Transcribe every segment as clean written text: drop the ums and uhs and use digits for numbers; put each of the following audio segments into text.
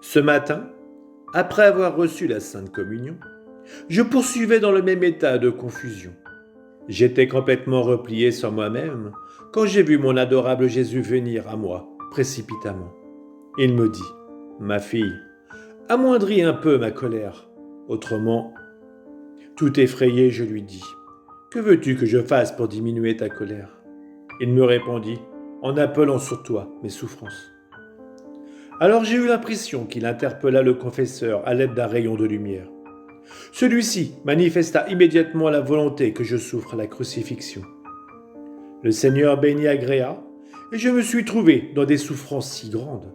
Ce matin, après avoir reçu la Sainte Communion, je poursuivais dans le même état de confusion. J'étais complètement replié sur moi-même quand j'ai vu mon adorable Jésus venir à moi précipitamment. Il me dit, « Ma fille, amoindris un peu ma colère. Autrement, tout effrayé, je lui dis, « Que veux-tu que je fasse pour diminuer ta colère ?» Il me répondit, en appelant sur toi mes souffrances. Alors j'ai eu l'impression qu'il interpella le confesseur à l'aide d'un rayon de lumière. Celui-ci manifesta immédiatement la volonté que je souffre la crucifixion. Le Seigneur bénit agréa, et je me suis trouvé dans des souffrances si grandes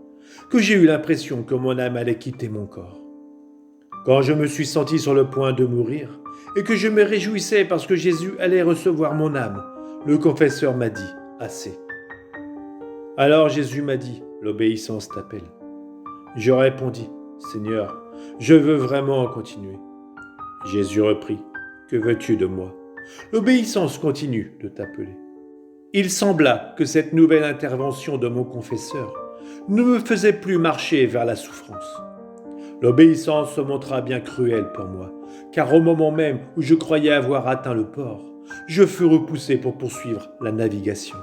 que j'ai eu l'impression que mon âme allait quitter mon corps. Quand je me suis senti sur le point de mourir, et que je me réjouissais parce que Jésus allait recevoir mon âme, le confesseur m'a dit « Assez ». Alors Jésus m'a dit « L'obéissance t'appelle ». Je répondis « Seigneur, je veux vraiment continuer ». Jésus reprit « Que veux-tu de moi ? L'obéissance continue de t'appeler ». Il sembla que cette nouvelle intervention de mon confesseur ne me faisait plus marcher vers la souffrance. L'obéissance se montra bien cruelle pour moi, car au moment même où je croyais avoir atteint le port, je fus repoussé pour poursuivre la navigation.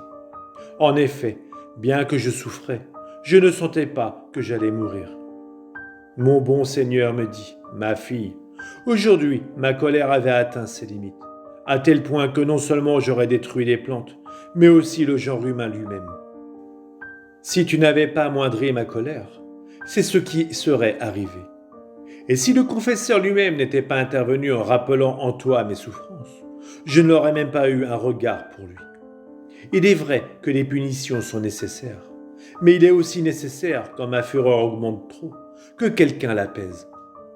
En effet, bien que je souffrais, je ne sentais pas que j'allais mourir. Mon bon Seigneur me dit, « Ma fille, aujourd'hui ma colère avait atteint ses limites, à tel point que non seulement j'aurais détruit les plantes, mais aussi le genre humain lui-même. Si tu n'avais pas amoindri ma colère, c'est ce qui serait arrivé. Et si le confesseur lui-même n'était pas intervenu en rappelant en toi mes souffrances, je n'aurais même pas eu un regard pour lui. Il est vrai que les punitions sont nécessaires, mais il est aussi nécessaire, quand ma fureur augmente trop, que quelqu'un l'apaise.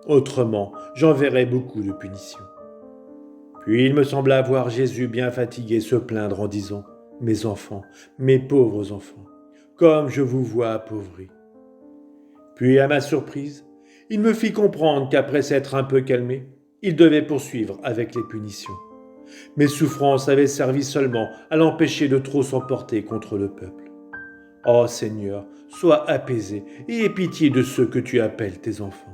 Autrement, j'enverrais beaucoup de punitions. » Puis il me sembla voir Jésus bien fatigué se plaindre en disant « Mes enfants, mes pauvres enfants, comme je vous vois appauvris. » Puis à ma surprise, il me fit comprendre qu'après s'être un peu calmé, il devait poursuivre avec les punitions. Mes souffrances avaient servi seulement à l'empêcher de trop s'emporter contre le peuple. Ô Seigneur, sois apaisé et aie pitié de ceux que tu appelles tes enfants.